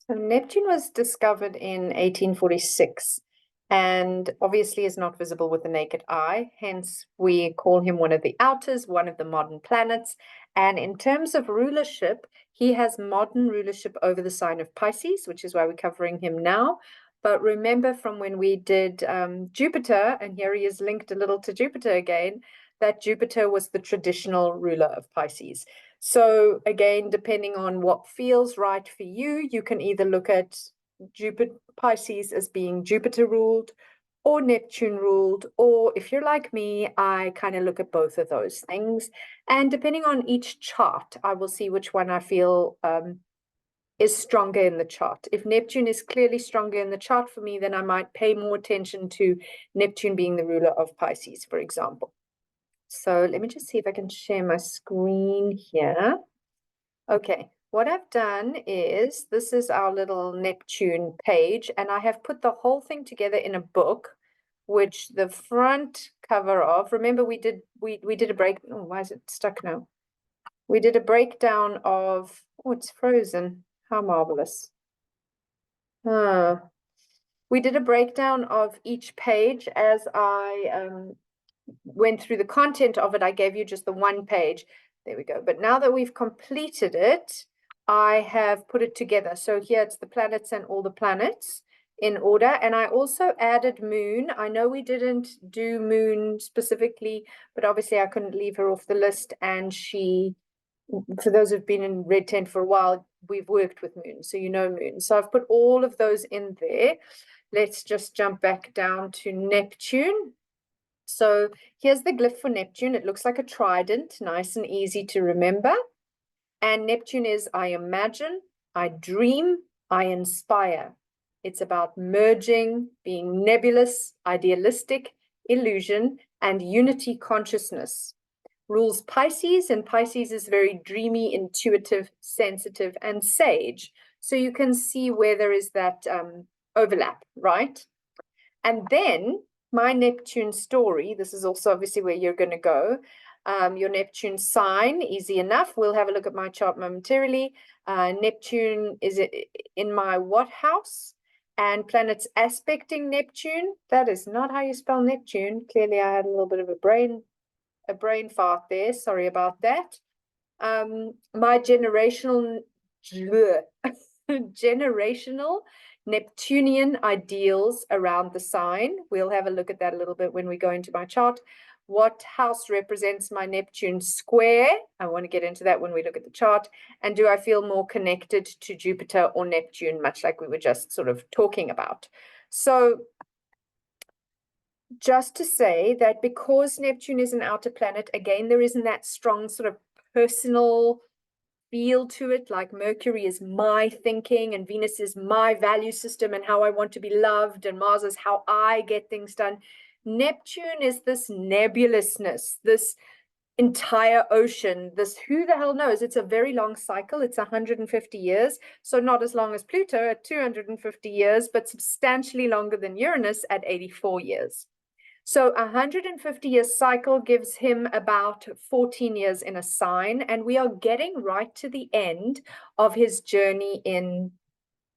So Neptune was discovered in 1846 and obviously is not visible with the naked eye. Hence, we call him one of the outers, one of the modern planets. And in terms of rulership, he has modern rulership over the sign of Pisces, which is why we're covering him now. But remember from when we did Jupiter, and here he is linked a little to Jupiter again, that Jupiter was the traditional ruler of Pisces. So again, depending on what feels right for you, you can either look at Jupiter Pisces as being Jupiter ruled or Neptune ruled, or if you're like me, I kind of look at both of those things. And depending on each chart, I will see which one I feel is stronger in the chart. If Neptune is clearly stronger in the chart for me, then I might pay more attention to Neptune being the ruler of Pisces, for example. So let me just see if I can share my screen here. Okay, what I've done is, this is our little Neptune page, and I have put the whole thing together in a book, which the front cover of, remember we did a break, oh, why is it stuck now? We did a breakdown of, oh, it's frozen. How marvelous. We did a breakdown of each page as I went through the content of it. I gave you just the one page. There we go. But now that we've completed it, I have put it together. So here it's the planets and all the planets in order. And I also added Moon. I know we didn't do Moon specifically, but obviously I couldn't leave her off the list. And she, for those who've been in Red Tent for a while, we've worked with Moon, so you know Moon. So I've put all of those in there. Let's just jump back down to Neptune. So here's the glyph for Neptune. It looks like a trident, nice and easy to remember. And Neptune is I imagine, I dream, I inspire. It's about merging, being nebulous, idealistic, illusion, and unity consciousness. Rules Pisces, and Pisces is very dreamy, intuitive, sensitive, and sage. So you can see where there is that overlap, right? And then my Neptune story, this is also obviously where you're going to go. Your Neptune sign, easy enough. We'll have a look at my chart momentarily. Neptune is in my what house? And planets aspecting Neptune. That is not how you spell Neptune. Clearly, I had a little bit of a brain fart there. Sorry about that. My generational Neptunian ideals around the sign. We'll have a look at that a little bit when we go into my chart. What house represents my Neptune square? I want to get into that when we look at the chart. And do I feel more connected to Jupiter or Neptune, much like we were just sort of talking about? So just to say that because Neptune is an outer planet, again, there isn't that strong sort of personal feel to it, like Mercury is my thinking and Venus is my value system and how I want to be loved, and Mars is how I get things done. Neptune is this nebulousness, this entire ocean, this who the hell knows. It's a very long cycle. It's 150 years, so not as long as Pluto at 250 years, but substantially longer than Uranus at 84 years. So 150-year cycle gives him about 14 years in a sign, and we are getting right to the end of his journey in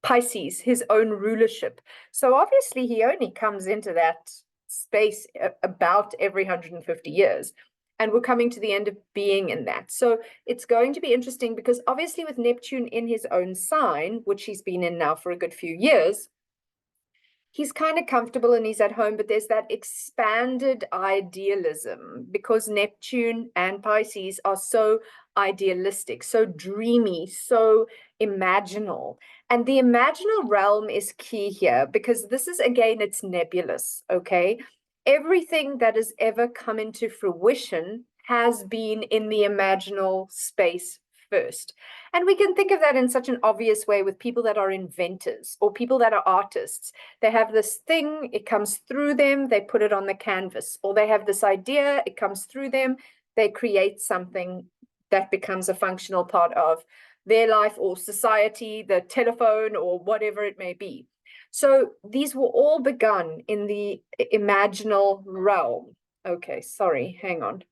Pisces, his own rulership. So obviously he only comes into that space about every 150 years. And we're coming to the end of being in that. So it's going to be interesting because obviously with Neptune in his own sign, which he's been in now for a good few years, he's kind of comfortable and he's at home, but there's that expanded idealism because Neptune and Pisces are so idealistic, so dreamy, so imaginal. And the imaginal realm is key here because this is, again, it's nebulous, okay? Everything that has ever come into fruition has been in the imaginal space first. And we can think of that in such an obvious way with people that are inventors or people that are artists. They have this thing, it comes through them, they put it on the canvas, or they have this idea, it comes through them, they create something that becomes a functional part of their life or society, the telephone or whatever it may be. So these were all begun in the imaginal realm. Okay, sorry, hang on.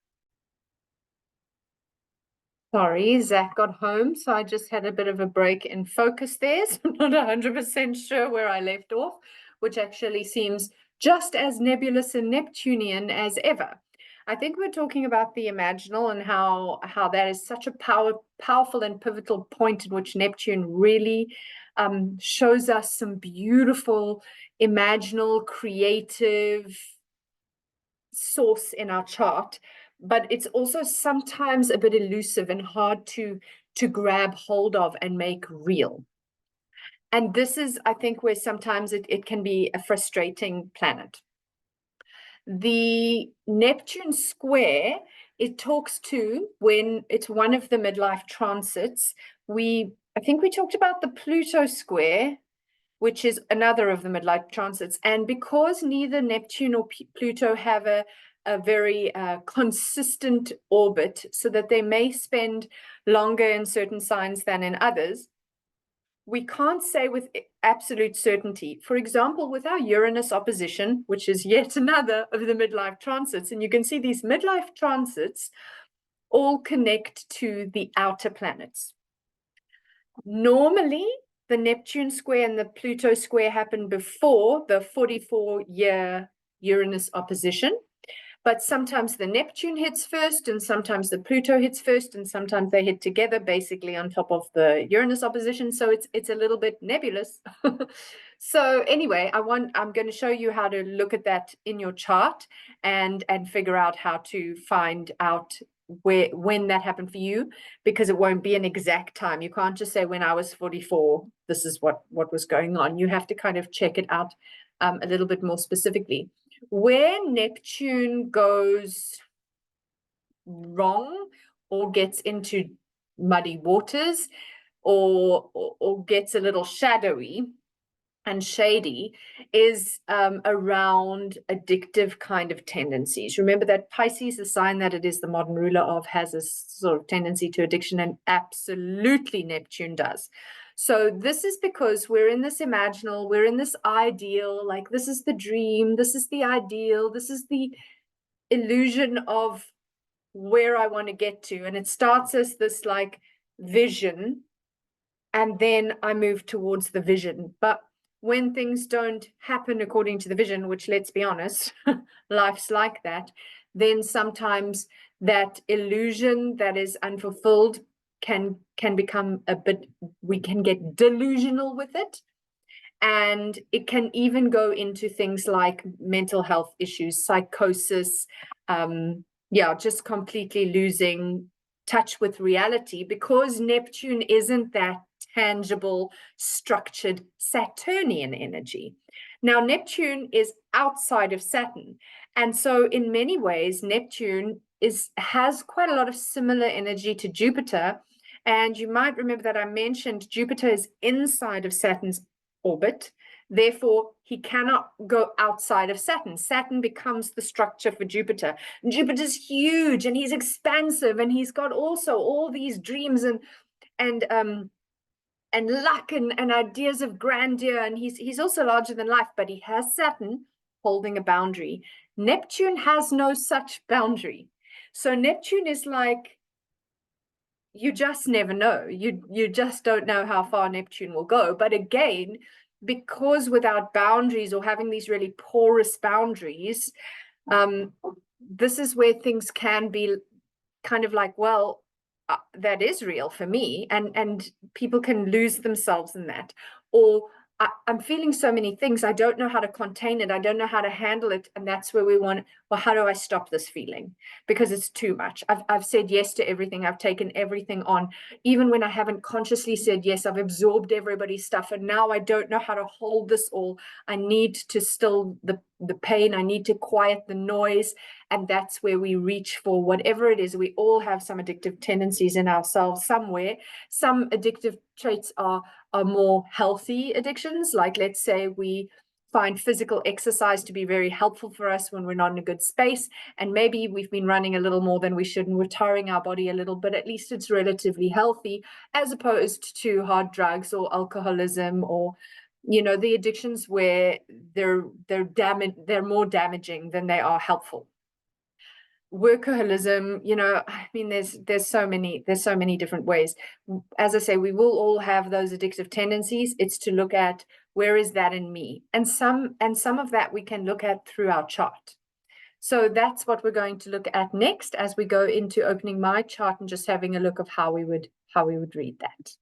Sorry, Zach got home, so I just had a bit of a break in focus there. So I'm not 100% sure where I left off, which actually seems just as nebulous and Neptunian as ever. I think we're talking about the imaginal and how that is such a powerful and pivotal point in which Neptune really shows us some beautiful, imaginal, creative source in our chart, but it's also sometimes a bit elusive and hard to grab hold of and make real. And this is, I think, where sometimes it can be a frustrating planet. The Neptune square, it talks to, when it's one of the midlife transits, I think we talked about the Pluto square, which is another of the midlife transits. And because neither Neptune or Pluto have a very consistent orbit, so that they may spend longer in certain signs than in others, we can't say with absolute certainty. For example, with our Uranus opposition, which is yet another of the midlife transits, and you can see these midlife transits all connect to the outer planets. Normally, the Neptune square and the Pluto square happen before the 44-year Uranus opposition. But sometimes the Neptune hits first, and sometimes the Pluto hits first, and sometimes they hit together, basically on top of the Uranus opposition. So it's a little bit nebulous. So anyway, I'm going to show you how to look at that in your chart and figure out how to find out when that happened for you, because it won't be an exact time. You can't just say when I was 44, this is what was going on. You have to kind of check it out a little bit more specifically. Where Neptune goes wrong or gets into muddy waters or gets a little shadowy and shady is around addictive kind of tendencies. Remember that Pisces, the sign that it is the modern ruler of, has a sort of tendency to addiction, and absolutely Neptune does. So this is because we're in this imaginal, we're in this ideal, like this is the dream, this is the ideal, this is the illusion of where I want to get to. And it starts as this like vision, and then I move towards the vision. But when things don't happen according to the vision, which, let's be honest, life's like that, then sometimes that illusion that is unfulfilled can become a bit, we can get delusional with it. And it can even go into things like mental health issues, psychosis, just completely losing touch with reality, because Neptune isn't that tangible, structured Saturnian energy. Now, Neptune is outside of Saturn. And so in many ways, Neptune has quite a lot of similar energy to Jupiter. And you might remember that I mentioned Jupiter is inside of Saturn's orbit. Therefore, he cannot go outside of Saturn. Saturn becomes the structure for Jupiter. Jupiter's huge and he's expansive, and he's got also all these dreams and luck and ideas of grandeur, and he's also larger than life, but he has Saturn holding a boundary. Neptune has no such boundary. So Neptune is like, you just never know. You just don't know how far Neptune will go. But again, because without boundaries, or having these really porous boundaries, this is where things can be kind of like, well, that is real for me, and people can lose themselves in that. Or I'm feeling so many things, I don't know how to contain it, I don't know how to handle it. And that's where we want, well, how do I stop this feeling? Because it's too much. I've said yes to everything, I've taken everything on, even when I haven't consciously said yes. I've absorbed everybody's stuff, and now I don't know how to hold this all. I need to still the pain, I need to quiet the noise. And that's where we reach for whatever it is. We all have some addictive tendencies in ourselves somewhere. Some addictive traits are more healthy addictions. Like, let's say we find physical exercise to be very helpful for us when we're not in a good space. And maybe we've been running a little more than we should, and we're tiring our body a little, but at least it's relatively healthy, as opposed to hard drugs or alcoholism, or the addictions where they're more damaging than they are helpful. workaholism, you know, I mean, there's so many different ways. As I say, we will all have those addictive tendencies. It's to look at where is that in me, and some of that we can look at through our chart. So that's what we're going to look at next as we go into opening my chart and just having a look of how we would read that.